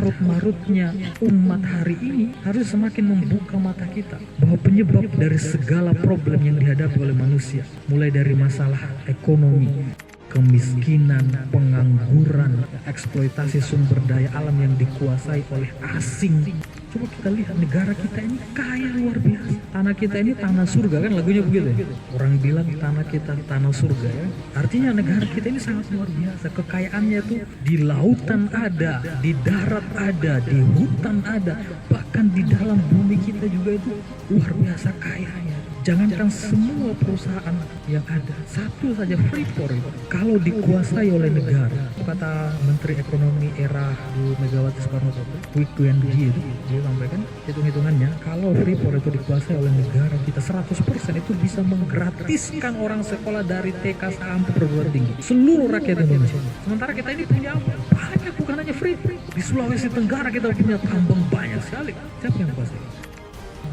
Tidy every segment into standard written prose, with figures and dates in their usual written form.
carut-marutnya umat hari ini harus semakin membuka mata kita bahwa penyebab dari segala problem yang dihadapi oleh manusia, mulai dari masalah ekonomi, kemiskinan, pengangguran, eksploitasi sumber daya alam yang dikuasai oleh asing. Coba kita lihat negara kita ini kaya luar biasa. Tanah kita ini tanah surga, kan lagunya begitu ya. Orang bilang tanah kita tanah surga ya. Artinya negara kita ini sangat luar biasa. Kekayaannya tuh di lautan ada, di darat ada, di hutan ada, bahkan di dalam bumi kita juga itu luar biasa kayanya. Jangankan semua perusahaan yang ada, satu saja Freeport itu kalau dikuasai oleh negara, kata Menteri Ekonomi era Bu Megawati Soekarno Putri, Quick Win itu, dia sampaikan hitung-hitungannya kalau Freeport itu dikuasai oleh negara kita 100% itu bisa menggratiskan orang sekolah dari TK sampai perguruan tinggi seluruh rakyat Indonesia. Sementara kita ini punya apa? Banyak, bukan hanya Freeport. Di Sulawesi Tenggara kita punya tambang banyak sekali. Siapa yang kuasai?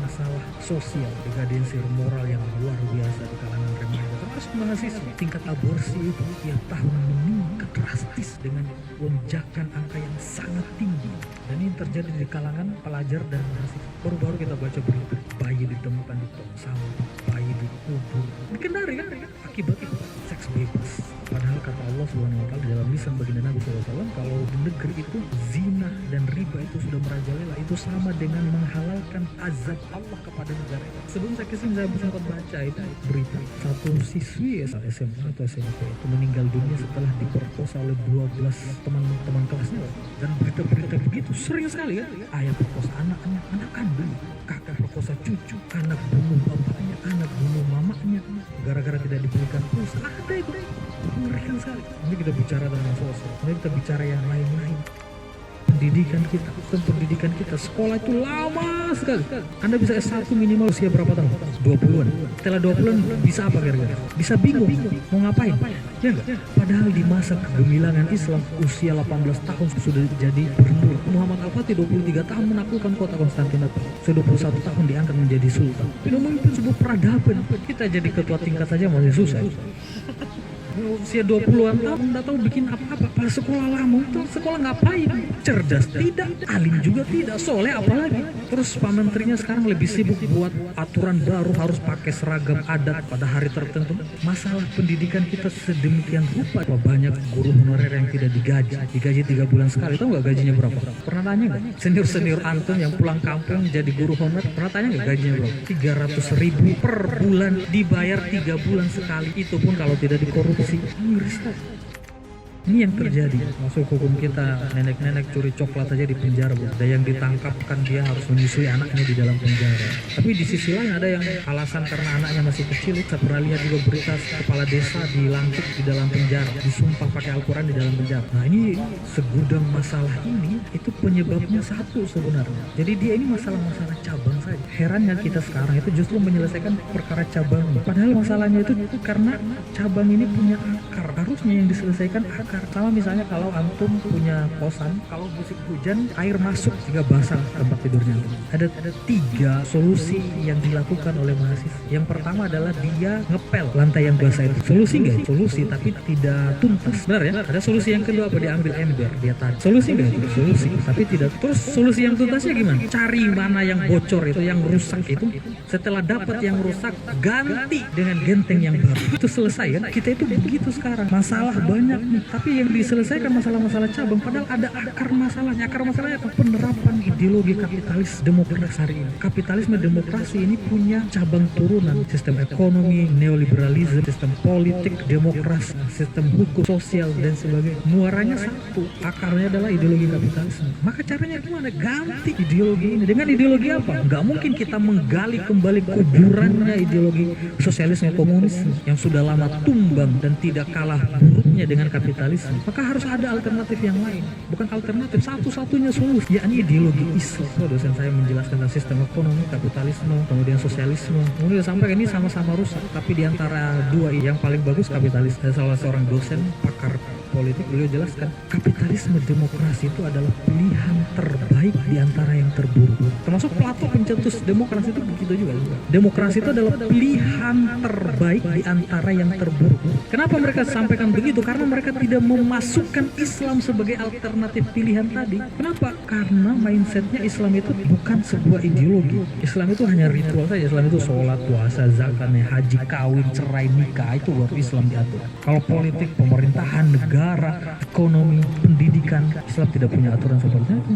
Masalah sosial, degadensi moral yang luar biasa di kalangan remaja, termasuk mahasiswa. Tingkat aborsi itu tiap tahun meningkat drastis dengan lonjakan angka yang sangat tinggi, dan ini terjadi di kalangan pelajar dan mahasiswa. Baru-baru kita baca berita bayi ditemukan di tong sampah, bayi dikubur di Kendari kan, akibat seks bebas. Padahal kata Allah SWT di dalam lisan baginda Nabi SAW, kalau di negeri itu zina dan riba itu sudah merajalela, itu sama dengan menghalalkan azab Allah kepada negara. Sebelum saya kesini saya sempat baca itu berita satu siswi SMA atau SMP itu meninggal dunia setelah diperkosa oleh 12 teman-teman kelasnya. Dan berita-berita begitu sering sekali kan. Ayah perkosa anaknya, anak kandung, kakak perkosa cucu, anak bunuh bapaknya, anak bunuh mamanya, gara-gara tidak diberikan pulsa. Ada itu mengerikan sekali. Ini kita bicara tentang sosial, ini kita bicara yang lain-lain. Pendidikan kita, sekolah itu lama sekali. Anda bisa S1 minimal usia berapa tahun? 20-an. Setelah 20-an bisa apa kira-kira? Bisa bingung mau ngapain? Ya enggak? Padahal di masa kegemilangan Islam usia 18 tahun sudah jadi gubernur. Muhammad Al-Fatih 23 tahun menaklukkan kota Konstantinopel. Sudah 21 tahun diangkat menjadi sultan. Tidak memimpin sebuah peradaban. Kita jadi ketua tingkat saja masih susah. Usia 20-an tahun nggak tahu bikin apa-apa. Pada sekolah lama itu sekolah ngapain? Cerdas tidak, alim juga tidak, soleh apalagi. Terus Pak Menterinya sekarang lebih sibuk buat aturan baru harus pakai seragam adat pada hari tertentu. Masalah pendidikan kita sedemikian rupa. Banyak guru honorer yang tidak digaji 3 bulan sekali. Tahu nggak gajinya berapa? Pernah tanya nggak? Senior antum yang pulang kampung jadi guru honorer, pernah tanya nggak gajinya berapa? 300.000 per bulan, dibayar 3 bulan sekali. Itu pun kalau tidak dikorupsi. Ini yang terjadi. Masuk hukum kita, nenek-nenek curi coklat aja di penjara, Bu. Ada yang ditangkap kan dia harus menyusui anaknya di dalam penjara. Tapi di sisi lain ada yang alasan karena anaknya masih kecil. Saya pernah lihat juga berita kepala desa dilantik di dalam penjara, disumpah pakai Al-Quran di dalam penjara. Nah ini segudang masalah ini, itu penyebabnya satu sebenarnya. Jadi dia ini masalah-masalah cabang saja. Herannya kita sekarang itu justru menyelesaikan perkara cabang. Padahal masalahnya itu karena cabang ini punya akar. Harusnya yang diselesaikan akar. Sama misalnya kalau antum punya kosan, kalau musim hujan air masuk sehingga basah tempat tidurnya. Ada 3 solusi yang dilakukan oleh mahasiswa. Yang pertama adalah dia ngepel lantai yang basah itu. Solusi nggak? Solusi, tapi tidak tuntas. Benar ya? Ada solusi yang kedua apa? Diambil ember, dia tarik. Solusi nggak? Solusi, tapi tidak. Terus solusi yang tuntasnya gimana? Cari mana yang bocor itu, yang rusak itu. Setelah dapat yang rusak, ganti dengan genteng yang baru. Itu selesai kan? Kita itu begitu sekarang. Masalah banyak nih. Tapi yang diselesaikan masalah-masalah cabang, padahal ada akar masalahnya. Akar masalahnya apa? Penerapan ideologi kapitalis demokrasi hari ini. Kapitalisme demokrasi ini punya cabang turunan. Sistem ekonomi, neoliberalisme, sistem politik, demokrasi, sistem hukum, sosial, dan sebagainya. Muaranya satu. Akarnya adalah ideologi kapitalisme. Maka caranya gimana? Ganti ideologi ini. Dengan ideologi apa? Nggak mungkin kita menggali kembali kuburannya ideologi sosialisme komunisme yang sudah lama tumbang dan tidak kalah buruknya dengan kapitalisme. Maka harus ada alternatif yang lain. Bukan alternatif, satu-satunya solusi, yakni ideologi Islam. Dosen saya menjelaskan tentang sistem ekonomi, kapitalisme, kemudian sosialisme. Kemudian sampai ini sama-sama rusak. Tapi di antara dua yang paling bagus kapitalis. Ada salah seorang dosen pakar politik, beliau jelaskan kapitalisme demokrasi itu adalah pilihan terbaik di antara yang terburuk. Termasuk Plato pencetus demokrasi itu begitu juga. Demokrasi itu adalah pilihan terbaik di antara yang terburuk. Kenapa mereka sampaikan begitu? Karena mereka tidak memasukkan Islam sebagai alternatif pilihan tadi. Kenapa? Karena mindsetnya Islam itu bukan sebuah ideologi. Islam itu hanya ritual saja. Islam itu sholat, puasa, zakat, haji, kawin, cerai, nikah, itu baru Islam diatur. Kalau politik, pemerintahan, negara, ekonomi, pendidikan, Islam tidak punya aturan seperti itu.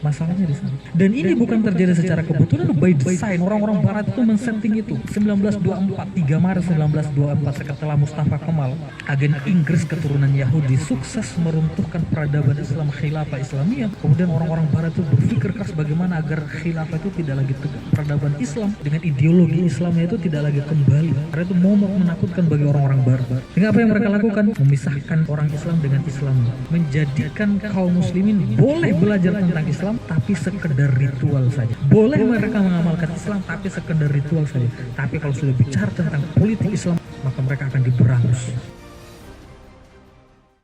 Masalahnya di sana. Dan ini bukan terjadi secara kebetulan, by design. Orang-orang barat itu men-setting itu. 1924, 3 Maret 1924, setelah Mustafa Kemal, agen Inggris keturunan Yahudi, sukses meruntuhkan peradaban Islam, khilafah Islamiyah. Kemudian orang-orang barat itu berpikir keras bagaimana agar khilafah itu tidak lagi tegak. Peradaban Islam dengan ideologi Islamnya itu tidak lagi kembali. Karena itu momok menakutkan bagi orang-orang barat. Dengan apa yang mereka lakukan? Memisahkan orang Islam dengan Islamnya. Menjadikan kaum muslimin boleh belajar tentang Islam tapi sekedar ritual saja. Boleh mereka mengamalkan Islam tapi sekedar ritual saja. Tapi kalau sudah bicara tentang politik Islam, maka mereka akan diberangus.